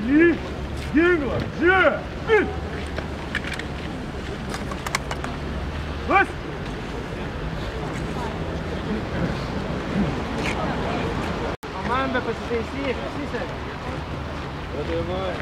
И Дигла, же! Вас! Команда по CC, Поднимай.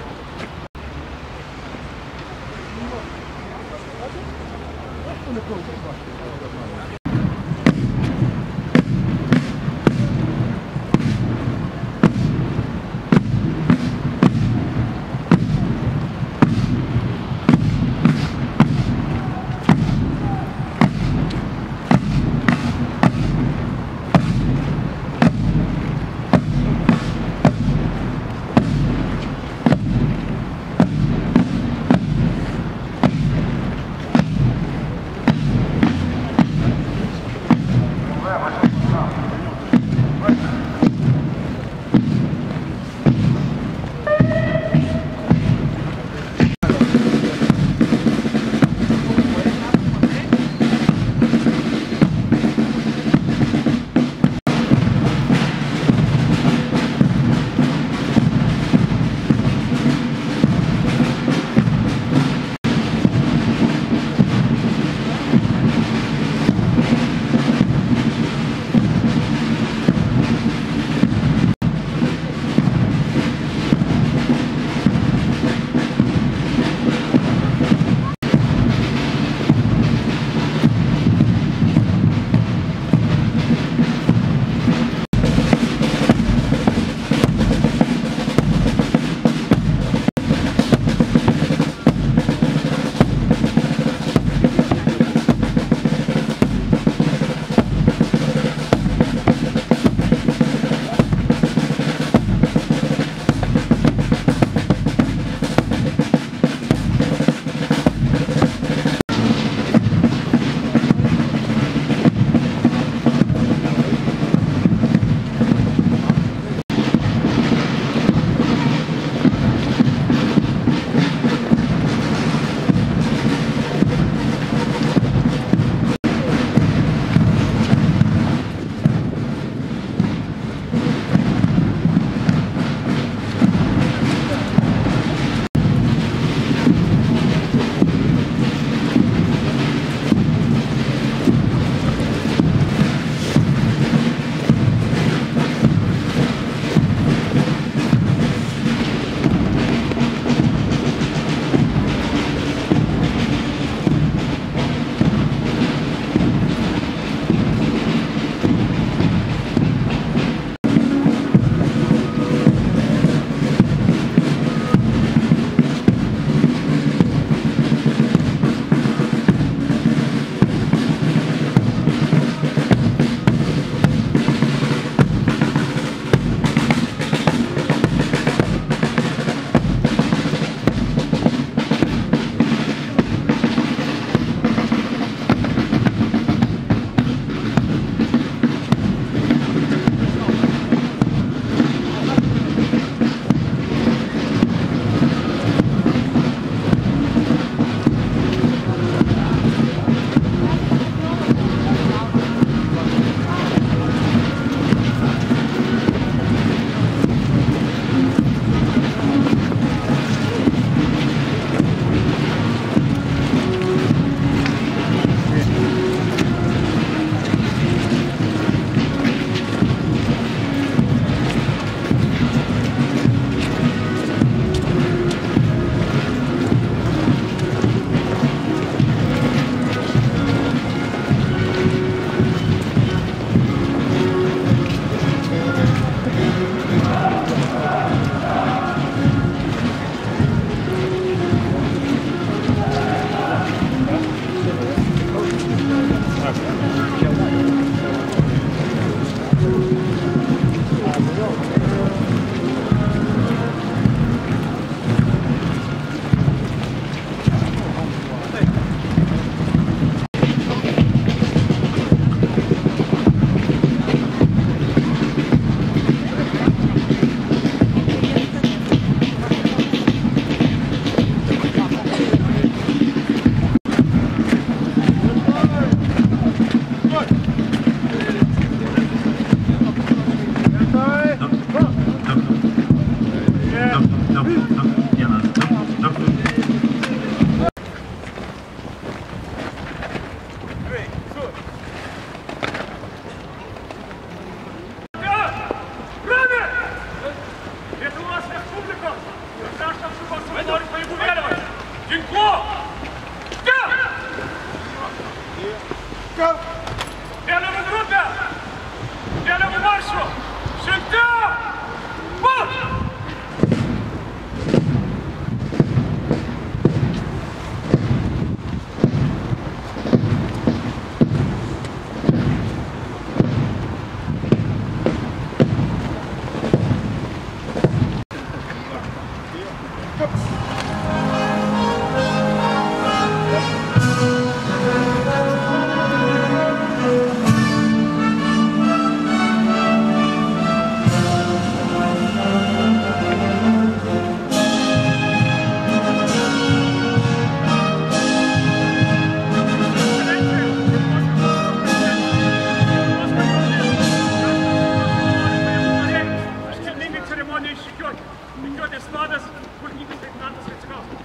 kariuomenės vadas pulkininkas leitenantas Vaicekauskas.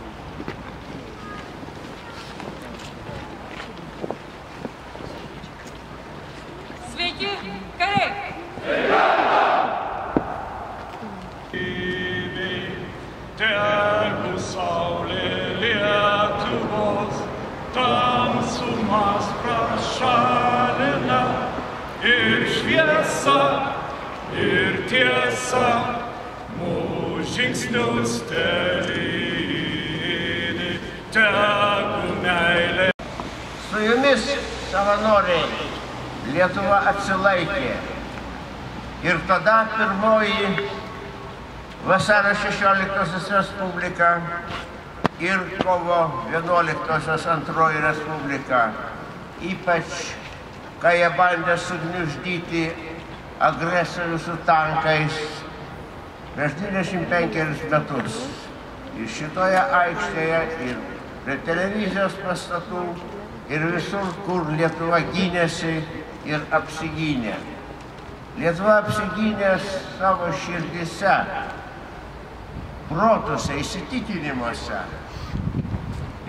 Sveiki, kariai! Tegu saulė Lietuvos tamsumas prašalina ir šviesa, ir tiesa mūsų žingsnius telydi, tegu meilė. Su jumis, savanoriai, Lietuva atsilaikė. Ir tada pirmoji Vasario 16 Respublika ir kovo 11 antroji Respublika, ypač kai jie bandė sugniuždyti agresorių su tankais prieš 25 metus. Ir šitoje aikštėje, ir prie televizijos pastatų, ir visur, kur Lietuva gynėsi ir apsigynė. Lietuva apsigynė savo širdyse, protuose, įsitikinimuose.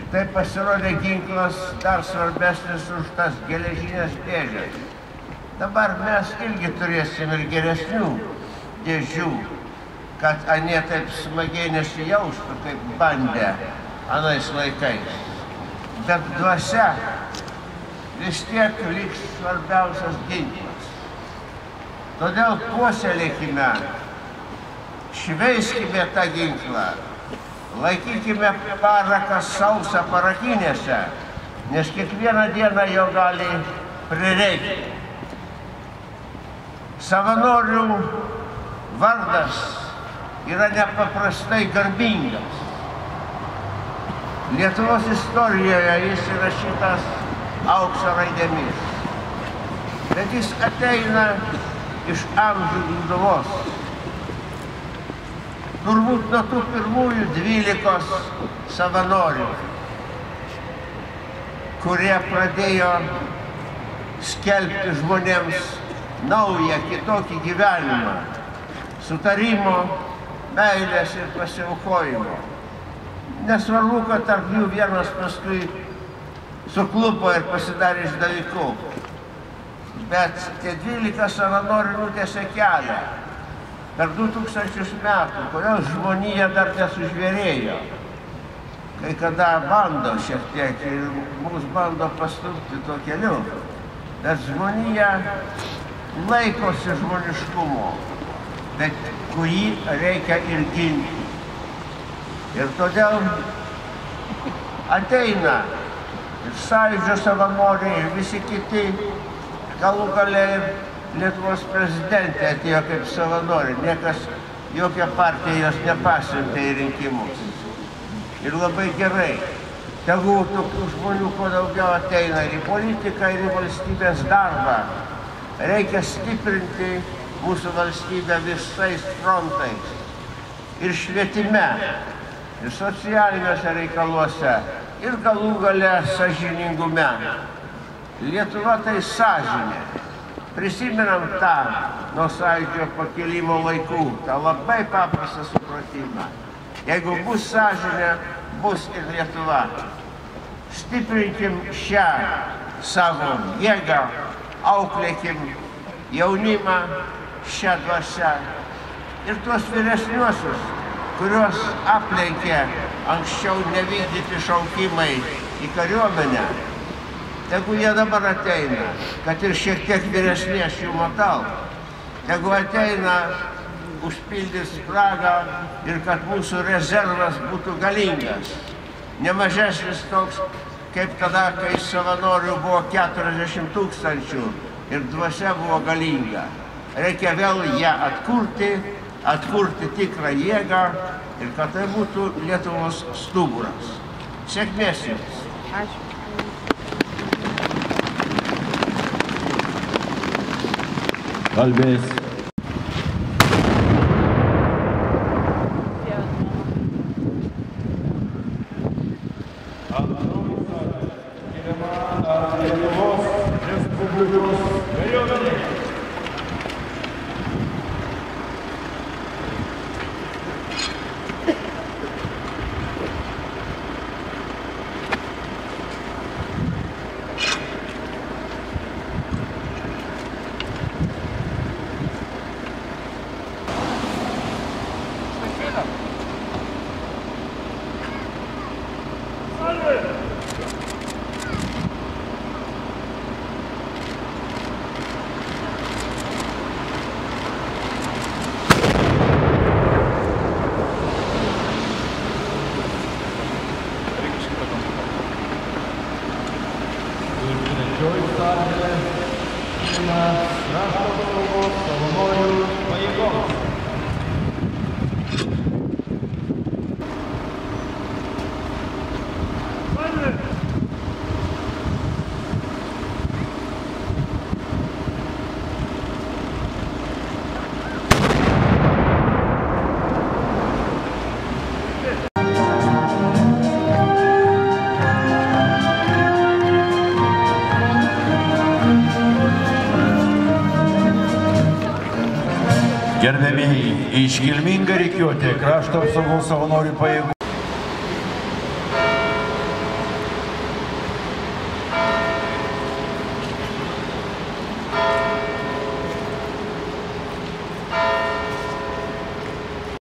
Ir tai pasirodė ginklas dar svarbesnis už tas geležinės dėžės. Dabar mes irgi turėsim ir geresnių dėžių, kad anie taip smagiai nesijaustų, kaip bandė anais laikais. Bet dvasia vis tiek liks svarbiausias ginklas. Todėl puoselėkime, šveiskime tą ginklą, laikykime paraką sausą parakinėse, nes kiekvieną dieną jo gali prireikti. Savanorių vardas yra nepaprastai garbingas. Lietuvos istorijoje jis įrašytas aukso raidėmis, bet jis ateina iš amžių glūduvos. Turbūt nuo tų pirmųjų 12 savanorių, kurie pradėjo skelbti žmonėms naują, kitokį gyvenimą, sutarimo, meilės ir pasiaukojimo. Nesvarbu, kad tarp jų vienas paskui suklupo ir pasidarė išdaviku. Bet tie 12 savanorių nutiesė kelią per 2000 metų, kodėl žmonija dar nesužvėrėjo. Kai kada bando šiek tiek ir mus bando pastumti tuo keliu, bet žmonija laikosi žmoniškumo, bet kurį reikia ir ginti. Ir todėl ateina ir Sąjūdžio savanoriai, ir visi kiti, galų gale ir Lietuvos prezidentė atėjo kaip savanoriai. Niekas, jokia partija jos nepasiuntė į rinkimus. Ir labai gerai, tegu tokių žmonių kuo daugiau ateina ir į politiką, ir į valstybės darbą. Reikia stiprinti mūsų valstybę visais frontais. Ir švietime, ir socialiniuose reikaluose, ir galų gale sąžiningume. Lietuva tai sąžinė. Prisimenam tą nuo Sąjūdžio pakilimo laikų, tą labai paprastą supratimą. Jeigu bus sąžinė, bus ir Lietuva. Stiprinkim šią savo jėgą, auklėkim jaunimą šią dvasią ir tuos vyresniuosius, kuriuos aplenkė anksčiau nevykdyti šaukimai į kariuomenę. Tegu jie dabar ateina, kad ir šiek tiek vyresnė aš jų matau. Tegu ateina užpildyti spragą ir kad mūsų rezervas būtų galingas. Nemažesnis toks, kaip tada, kai savanorių buvo 40 000 ir dvasia buvo galinga. Reikia vėl ją atkurti tikrą jėgą ir kad tai būtų Lietuvos stuburas. Sėkmės jums. Ačiū. Kalbės. Lietuvos Respublikos kariuomenė. Trečioji salė krašto apsaugos savanorių pajėgoms. Gerbiamieji, iškilminga rikiuotė krašto apsaugos savanorių pajėgų.